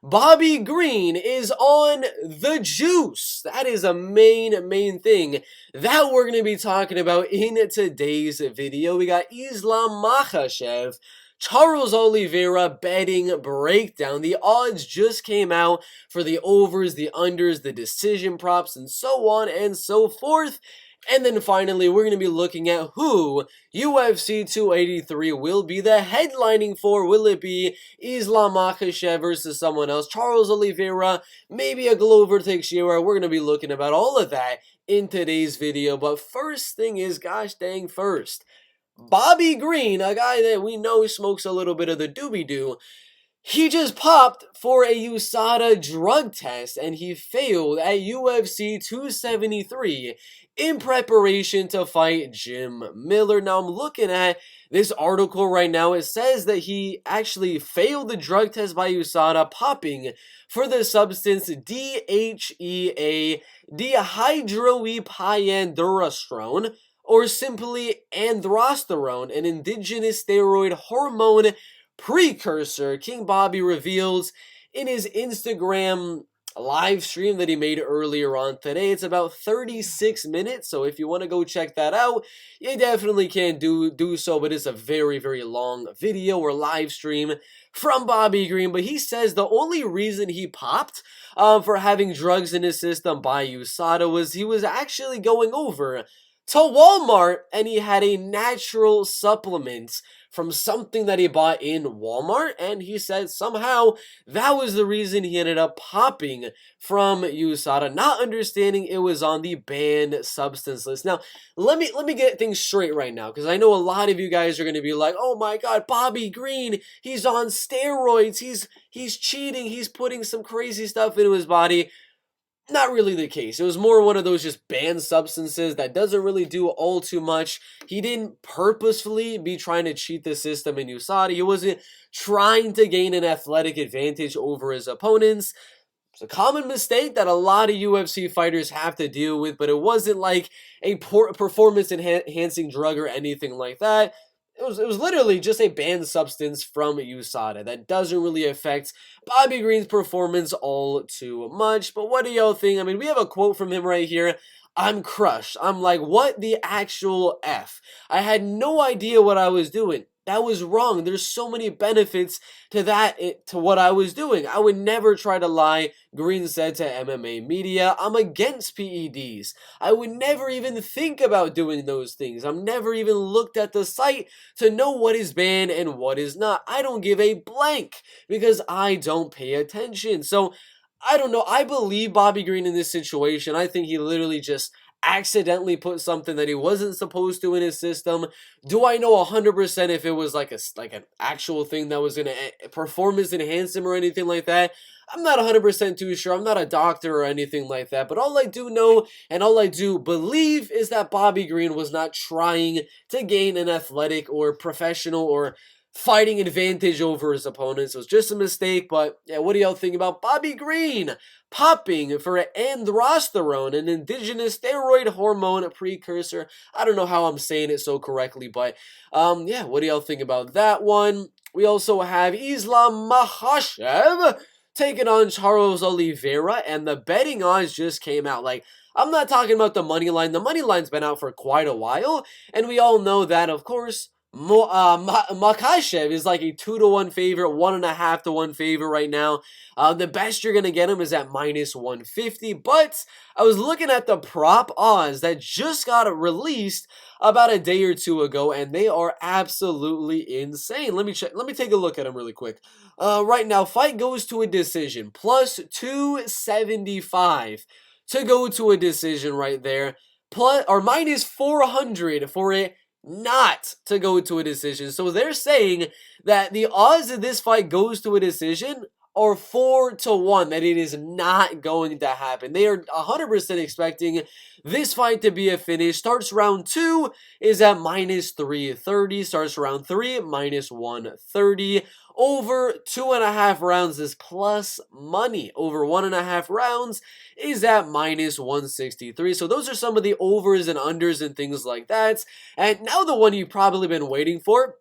Bobby Green is on the juice. That is a main thing that we're going to be talking about in today's video. We got Islam Makhachev, Charles Oliveira betting breakdown. The odds just came out for the overs, the unders, the decision props, and so on and so forth. And then finally, we're going to be looking at who UFC 283 will be the headlining for. Will it be Islam Makhachev versus someone else, Charles Oliveira, maybe a Glover Teixeira? We're going to be looking about all of that in today's video. But first thing is, gosh dang first, Bobby Green, a guy that we know smokes a little bit of the doobie-doo, he just popped for a USADA drug test and he failed at UFC 273 in preparation to fight Jim Miller. Now I'm looking at this article right now. It says that he actually failed the drug test by USADA, popping for the substance DHEA, dihydroepiandrosterone, or simply androsterone, an indigenous steroid hormone precursor. King Bobby reveals in his Instagram live stream that he made earlier on today. It's about 36 minutes, so if you want to go check that out, you definitely can do so, but it's a very long video or live stream from Bobby Green. But he says the only reason he popped for having drugs in his system by USADA was he was actually going over to Walmart and he had a natural supplement from something that he bought in Walmart, and he said somehow that was the reason he ended up popping from USADA, not understanding it was on the banned substance list. Now, let me get things straight right now, because I know a lot of you guys are going to be like, oh my god, Bobby Green, he's on steroids, he's cheating, he's putting some crazy stuff into his body. Not really the case. It was more one of those just banned substances that doesn't really do all too much. He didn't purposefully be trying to cheat the system in USADA. He wasn't trying to gain an athletic advantage over his opponents. It's a common mistake that a lot of UFC fighters have to deal with, but it wasn't like a performance enhancing drug or anything like that. It was literally just a banned substance from USADA that doesn't really affect Bobby Green's performance all too much. But what do y'all think? I mean, we have a quote from him right here. I'm crushed. I'm like, what the actual F? I had no idea what I was doing. That was wrong. There's so many benefits to to what I was doing. I would never try to lie, Green said to MMA media. I'm against PEDs. I would never even think about doing those things. I've never even looked at the site to know what is banned and what is not. I don't give a blank because I don't pay attention. So, I don't know. I believe Bobby Green in this situation. I think he literally just accidentally put something that he wasn't supposed to in his system. Do I know 100% if it was like an actual thing that was gonna performance enhance him or anything like that? I'm not 100% too sure. I'm not a doctor or anything like that. But all I do know and all I do believe is that Bobby Green was not trying to gain an athletic or professional or fighting advantage over his opponents. It was just a mistake. But yeah, what do y'all think about Bobby Green popping for androsterone, an indigenous steroid hormone precursor? I don't know how I'm saying it so correctly, but yeah, what do y'all think about that one? We also have Islam Makhachev taking on Charles Oliveira, and the betting odds just came out. Like, I'm not talking about the money line. The money line's been out for quite a while, and we all know that, of course, Makhachev is like a 2-to-1 favorite, 1.5-to-1 favorite right now. The best you're gonna get him is at -150. But I was looking at the prop odds that just got released about a day or two ago, and they are absolutely insane. Let me check. Let me take a look at them really quick. Right now, fight goes to a decision, +275 to go to a decision right there. Plus or -400 for it not to go to a decision. So they're saying that the odds that this fight goes to a decision are 4-to-1, that it is not going to happen. They are 100% expecting this fight to be a finish. Starts round 2 is at -330. Starts round 3 -130. Over 2.5 rounds is plus money. Over 1.5 rounds is at -163. So those are some of the overs and unders and things like that. And now the one you've probably been waiting for,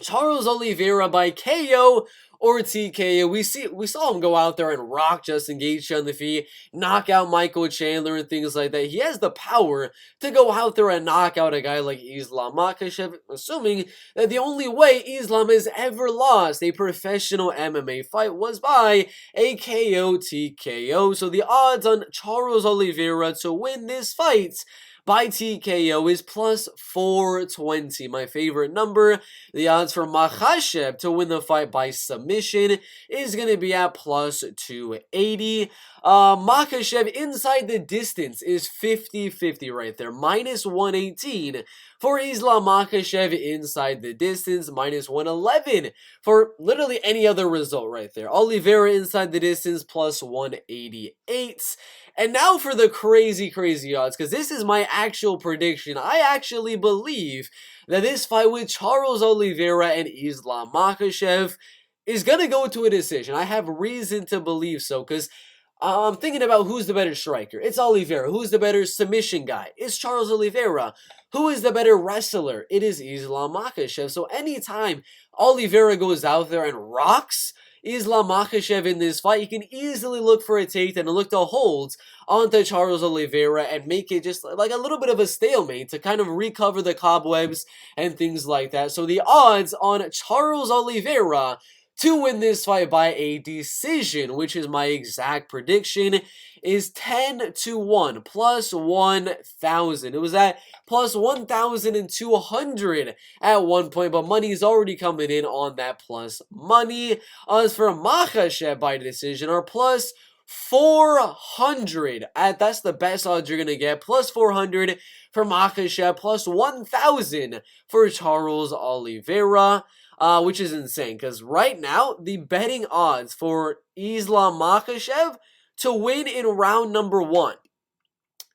Charles Oliveira by KO or TKO. We saw him go out there and rock Justin Gaethje on the feet, knock out Michael Chandler and things like that. He has the power to go out there and knock out a guy like Islam Makhachev, assuming that the only way Islam has ever lost a professional MMA fight was by a KO TKO. So the odds on Charles Oliveira to win this fight by TKO is plus 420, my favorite number. The odds for Makhachev to win the fight by submission is going to be at plus 280. Makhachev inside the distance is 50-50 right there, minus 118 for Islam Makhachev inside the distance, minus 111 for literally any other result right there. Oliveira inside the distance, plus 188. And now for the crazy odds, because this is my actual prediction. I actually believe that this fight with Charles Oliveira and Islam Makhachev is going to go to a decision. I have reason to believe so, because I'm thinking about who's the better striker. It's Oliveira. Who's the better submission guy? It's Charles Oliveira. Who is the better wrestler? It is Islam Makhachev. So anytime Oliveira goes out there and rocks Islam Makhachev in this fight, you can easily look for a takedown and look to hold onto Charles Oliveira and make it just like a little bit of a stalemate to kind of recover the cobwebs and things like that. So the odds on Charles Oliveira to win this fight by a decision, which is my exact prediction, is 10-1, plus 1,000. It was at plus 1,200 at one point, but money is already coming in on that plus money. As for Makhachev by decision, are plus 400. That's the best odds you're going to get. Plus 400 for Makhachev, plus 1,000 for Charles Oliveira. Which is insane, because right now, the betting odds for Islam Makhachev to win in round number 1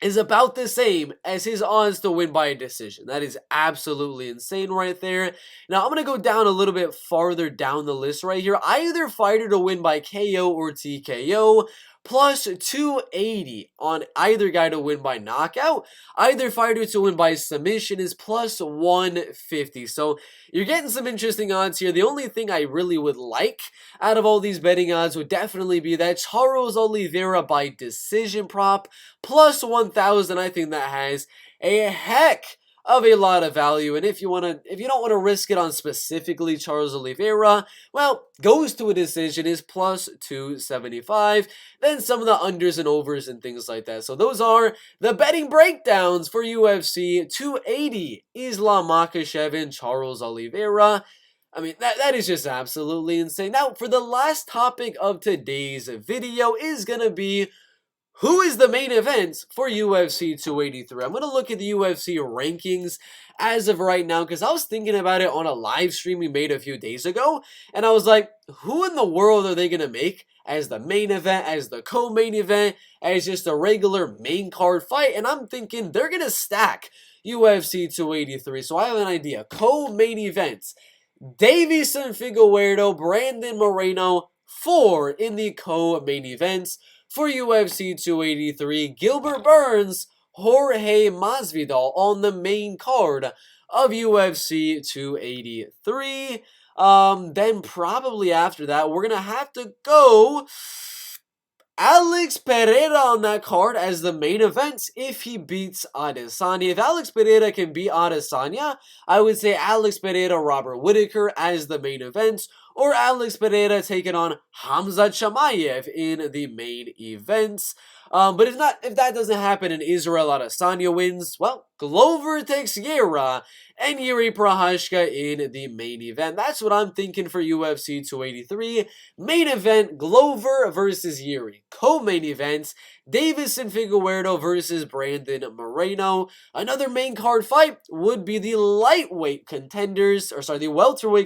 is about the same as his odds to win by a decision. That is absolutely insane right there. Now, I'm going to go down a little bit farther down the list right here. Either fighter to win by KO or TKO, plus 280 on either guy to win by knockout. Either fighter to win by submission is plus 150. So you're getting some interesting odds here. The only thing I really would like out of all these betting odds would definitely be that Charles Oliveira by decision prop, plus 1,000. I think that has a heck of a lot of value. And if you don't want to risk it on specifically Charles Oliveira, well, goes to a decision is plus 275. Then some of the unders and overs and things like that. So those are the betting breakdowns for UFC 280, Islam Makhachev and Charles Oliveira. I mean, that is just absolutely insane. Now, for the last topic of today's video is going to be, who is the main event for UFC 283? I'm going to look at the UFC rankings as of right now, because I was thinking about it on a live stream we made a few days ago, and I was like, who in the world are they going to make as the main event, as the co-main event, as just a regular main card fight? And I'm thinking they're going to stack UFC 283, so I have an idea. Co-main events, Deiveson Figueiredo, Brandon Moreno, 4 in the co-main events. For UFC 283, Gilbert Burns, Jorge Masvidal on the main card of UFC 283. Then probably after that, we're going to have to go Alex Pereira on that card as the main event if he beats Adesanya. If Alex Pereira can beat Adesanya, I would say Alex Pereira, Robert Whittaker as the main event, or Alex Pereira taking on Hamza Chimaev in the main events. But if that doesn't happen and Israel Adesanya wins, well, Glover Teixeira and Yuri Prochazka in the main event. That's what I'm thinking for UFC 283. Main event, Glover versus Yuri. Co-main events, Deiveson Figueiredo versus Brandon Moreno. Another main card fight would be the welterweight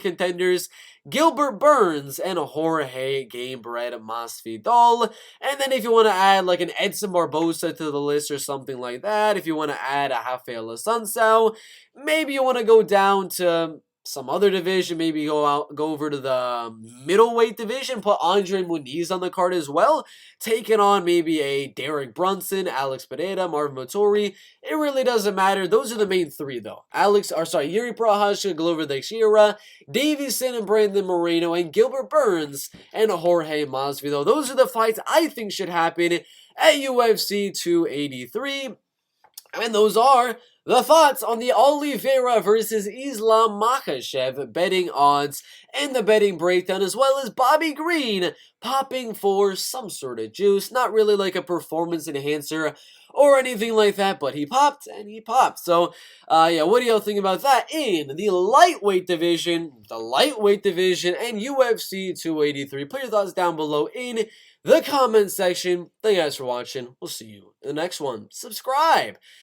contenders, Gilbert Burns and Jorge Gamebred Masvidal. And then if you want to add like an Edson Barbosa to the list or something like that, if you want to add a Rafael Assunção, maybe you want to go down to some other division, maybe go over to the middleweight division, put Andre Muniz on the card as well, taking on maybe a Derek Brunson, Alex Pereira, Marvin Vettori. It really doesn't matter. Those are the main three, though. Yuri Prochazka, Glover Teixeira, Davison and Brandon Moreno, and Gilbert Burns and Jorge Masvidal. Those are the fights I think should happen at UFC 283. And those are the thoughts on the Oliveira versus Islam Makhachev betting odds and the betting breakdown, as well as Bobby Green popping for some sort of juice. Not really like a performance enhancer or anything like that, but he popped and he popped. So, yeah, what do y'all think about that in the lightweight division? And UFC 283. Put your thoughts down below in the comment section. Thank you guys for watching. We'll see you in the next one. Subscribe.